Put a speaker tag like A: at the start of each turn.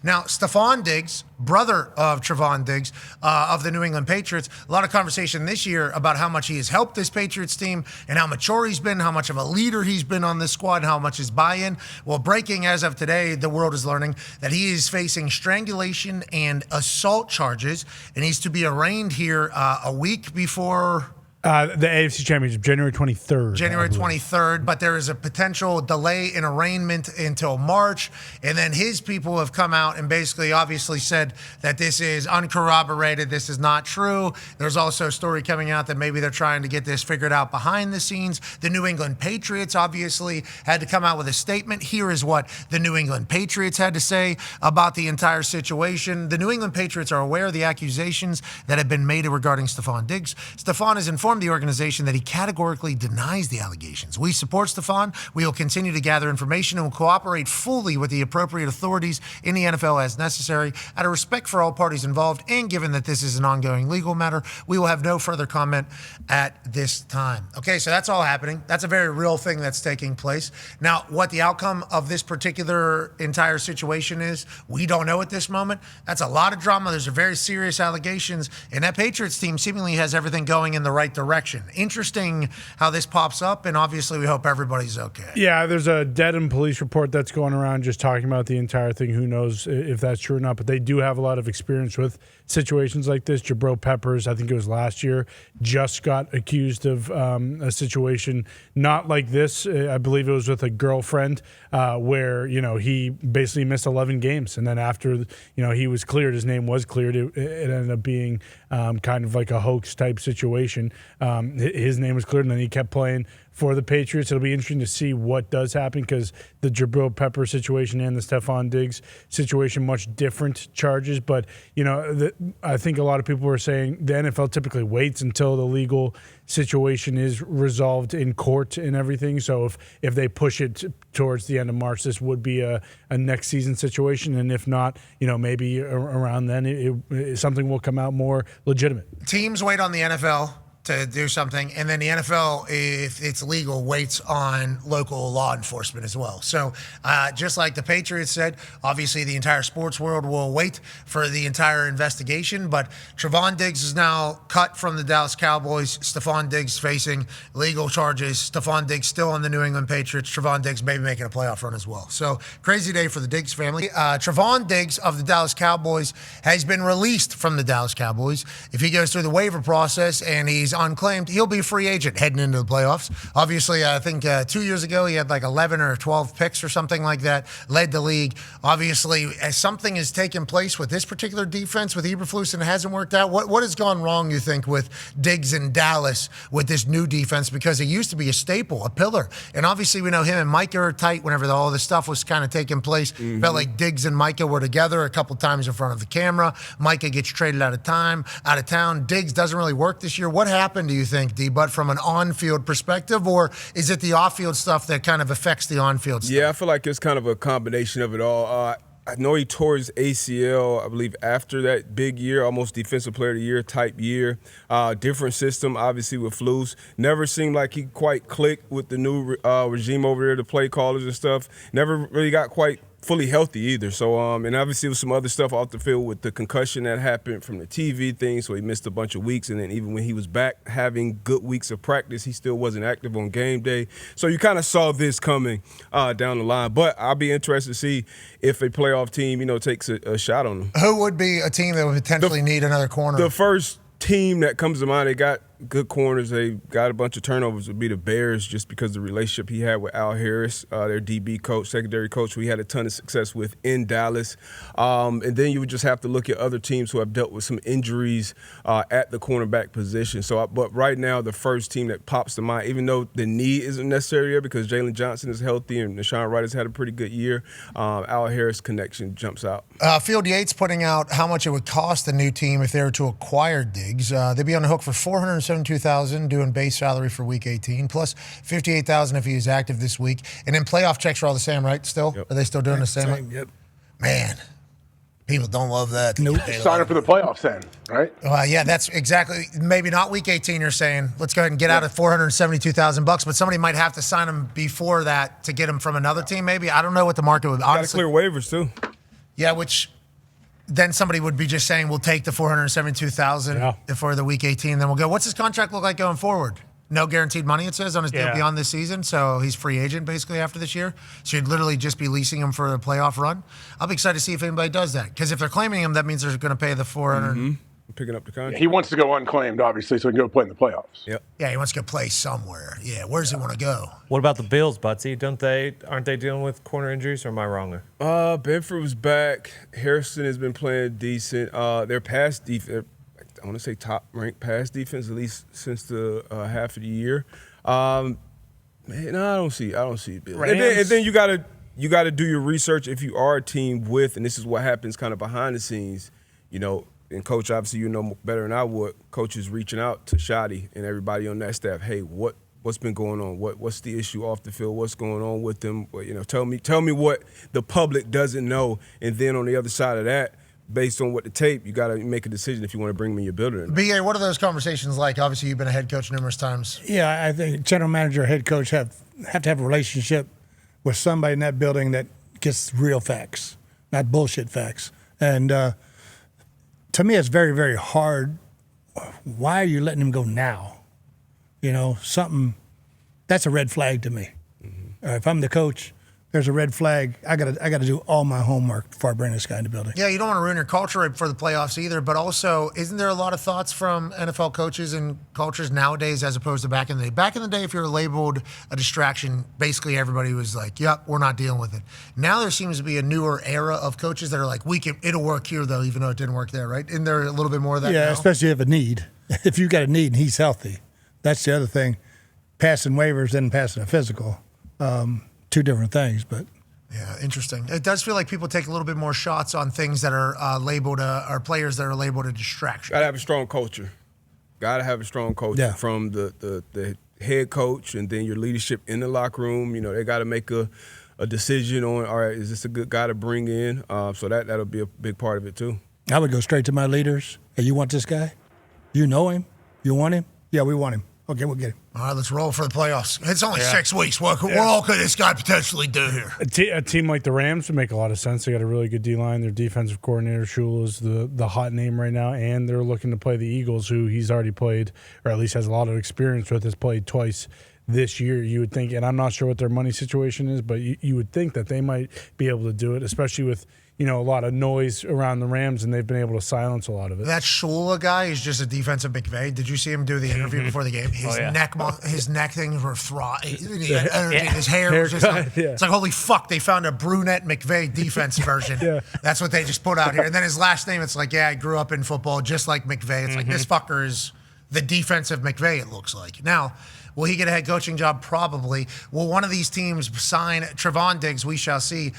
A: Now, Stefon Diggs, brother of Trevon Diggs of the New England Patriots, a lot of conversation this year about how much he has helped this Patriots team and how mature he's been, how much of a leader he's been on this squad, and how much his buy-in. Well, breaking as of today, the world is learning that he is facing strangulation and assault charges, and he's to be arraigned here a week before...
B: The AFC Championship, January 23rd.
A: January 23rd, but there is a potential delay in arraignment until March. And then his people have come out and basically obviously said that this is uncorroborated, this is not true. There's also a story coming out that maybe they're trying to get this figured out behind the scenes. The New England Patriots obviously had to come out with a statement. Here is what the New England Patriots had to say about the entire situation. The New England Patriots are aware of the accusations that have been made regarding Stefon Diggs. Stefon is informed the organization that he categorically denies the allegations. We support Stefon. We will continue to gather information and will cooperate fully with the appropriate authorities in the NFL as necessary. Out of respect for all parties involved, and given that this is an ongoing legal matter, we will have no further comment at this time. Okay, so that's all happening. That's a very real thing that's taking place. Now, what the outcome of this particular entire situation is, we don't know at this moment. That's a lot of drama. There's a very serious allegations, and that Patriots team seemingly has everything going in the right direction. Interesting how this pops up, and obviously we hope everybody's okay.
B: Yeah, there's a Dedham police report that's going around just talking about the entire thing. Who knows if that's true or not, but they do have a lot of experience with situations like this. Jabril Peppers, I think it was last year, just got accused of a situation not like this. I believe it was with a girlfriend where, he basically missed 11 games. And then after, he was cleared, his name was cleared, it ended up being kind of like a hoax type situation. His name was cleared, and then he kept playing for the Patriots. It'll be interesting to see what does happen because the Jabril Pepper situation and the Stefon Diggs situation, much different charges. But, I think a lot of people were saying the NFL typically waits until the legal situation is resolved in court and everything. So if they push it towards the end of March, this would be a next season situation. And if not, maybe around then something will come out more legitimate.
A: Teams wait on the NFL to do something, and then the NFL, if it's legal, waits on local law enforcement as well. So just like the Patriots said, obviously the entire sports world will wait for the entire investigation, but Trevon Diggs is now cut from the Dallas Cowboys. Stefon Diggs facing legal charges. Stefon Diggs still on the New England Patriots. Trevon Diggs maybe making a playoff run as well. So crazy day for the Diggs family. Trevon Diggs of the Dallas Cowboys has been released from the Dallas Cowboys. If he goes through the waiver process and he's unclaimed, he'll be a free agent heading into the playoffs. Obviously, I think 2 years ago he had like 11 or 12 picks or something like that, led the league. Obviously, as something has taken place with this particular defense with Eberflus and it hasn't worked out, what has gone wrong, you think, with Diggs in Dallas with this new defense? Because he used to be a staple, a pillar. And obviously, we know him and Micah are tight whenever all this stuff was kind of taking place. Mm-hmm. Felt like Diggs and Micah were together a couple times in front of the camera. Micah gets traded out of town. Diggs doesn't really work this year. What happened, do you think, D-Bud, from an on-field perspective, or is it the off-field stuff that kind of affects the on-field stuff?
C: Yeah, I feel like it's kind of a combination of it all. I know he tore his ACL, I believe, after that big year, almost Defensive Player of the Year type year. Different system, obviously, with Flus. Never seemed like he quite clicked with the new regime over there, the play callers and stuff. Never really got quite fully healthy either. So, and obviously there was some other stuff off the field with the concussion that happened from the TV thing, so he missed a bunch of weeks. And then even when he was back having good weeks of practice, he still wasn't active on game day. So you kind of saw this coming down the line. But I'll be interested to see if a playoff team, takes a shot on them.
A: Who would be a team that would potentially need another corner?
C: The first team that comes to mind, they got good corners. They got a bunch of turnovers, would be the Bears, just because of the relationship he had with Al Harris, their DB coach, secondary coach, who he had a ton of success with in Dallas. And then you would just have to look at other teams who have dealt with some injuries at the cornerback position. So, but right now, the first team that pops to mind, even though the need isn't necessary there because Jalen Johnson is healthy and Deshaun Wright has had a pretty good year, Al Harris connection jumps out.
A: Field Yates putting out how much it would cost the new team if they were to acquire Diggs. They'd be on the hook for $472,000 doing base salary for Week 18, plus $58,000 if he is active this week. And then playoff checks are all the same, right? Still, Are they still doing the same?
D: Yep.
A: Man, people don't love that.
D: Nope.
E: Sign up for the playoffs then, right?
A: Yeah, that's exactly. Maybe not Week 18. You're saying let's go ahead and get out of $472,000, but somebody might have to sign him before that to get him from another team. Maybe I don't know what the market would.
C: Got to clear waivers too.
A: Yeah, which then somebody would be just saying, we'll take the $472,000 for the Week 18, then we'll go, what's his contract look like going forward? No guaranteed money, it says, on his deal beyond this season. So he's free agent basically after this year. So you'd literally just be leasing him for a playoff run. I'll be excited to see if anybody does that. Because if they're claiming him, that means they're going to pay the $400.
C: Picking up the contract.
E: He wants to go unclaimed, obviously, so he can go play in the playoffs.
C: Yep.
A: Yeah, he wants to go play somewhere. Yeah, where does he want to go?
D: What about the Bills, Butsy? Aren't they dealing with corner injuries, or am I wrong there?
C: Bedford was back. Harrison has been playing decent. Their pass defense, I want to say top-ranked pass defense, at least since the half of the year. Man, no, I don't see it. Bill. And then you gotta do your research if you are a team with, and this is what happens kind of behind the scenes, and Coach, obviously you know better than I would, coaches reaching out to Shotty and everybody on that staff, hey, what's been going on? What's the issue off the field? What's going on with them? Tell me what the public doesn't know, and then on the other side of that, based on what the tape, you got to make a decision if you want to bring them in your building.
A: BA, what are those conversations like? Obviously, you've been a head coach numerous times.
F: Yeah, I think general manager, head coach have to have a relationship with somebody in that building that gets real facts, not bullshit facts. And to me, it's very, very hard. Why are you letting him go now? Something that's a red flag to me. If I'm the coach, there's a red flag. I gotta do all my homework before I bring this guy in the building.
A: Yeah, you don't want to ruin your culture for the playoffs either. But also, isn't there a lot of thoughts from NFL coaches and cultures nowadays as opposed to back in the day? Back in the day, if you were labeled a distraction, basically everybody was like, "Yep, we're not dealing with it." Now there seems to be a newer era of coaches that are like, it'll work here though, even though it didn't work there, right? Isn't there a little bit more of that?
F: Yeah,
A: now?
F: especially if you have a need. If you got a need and he's healthy, that's the other thing. Passing waivers and passing a physical, two different things, but.
A: Yeah, interesting. It does feel like people take a little bit more shots on things that are labeled, or players that are labeled a distraction.
C: Gotta have a strong culture. Gotta have a strong culture from the head coach, and then your leadership in the locker room. They got to make a decision on, all right, is this a good guy to bring in? So that'll be a big part of it too.
F: I would go straight to my leaders. Hey, you want this guy? You know him? You want him? Yeah, we want him. Okay, we'll get him.
A: All right, let's roll for the playoffs. It's only 6 weeks. What all could this guy potentially do here?
B: A team like the Rams would make a lot of sense. They got a really good D-line. Their defensive coordinator, Shula, is the hot name right now, and they're looking to play the Eagles, who he's already played, or at least has a lot of experience with, has played twice this year. You would think, and I'm not sure what their money situation is, but you would think that they might be able to do it, especially with a lot of noise around the Rams, and they've been able to silence a lot of it.
A: That Shula guy is just a defensive McVay. Did you see him do the interview before the game? His neck things were throbbing. His hair was just like, it's like, holy fuck, they found a brunette McVay defense version. That's what they just put out here. And then his last name, it's like, I grew up in football just like McVay. It's like, this fucker is the defensive McVay, it looks like. Now, will he get a head coaching job? Probably. Will one of these teams sign Trevon Diggs? We shall see.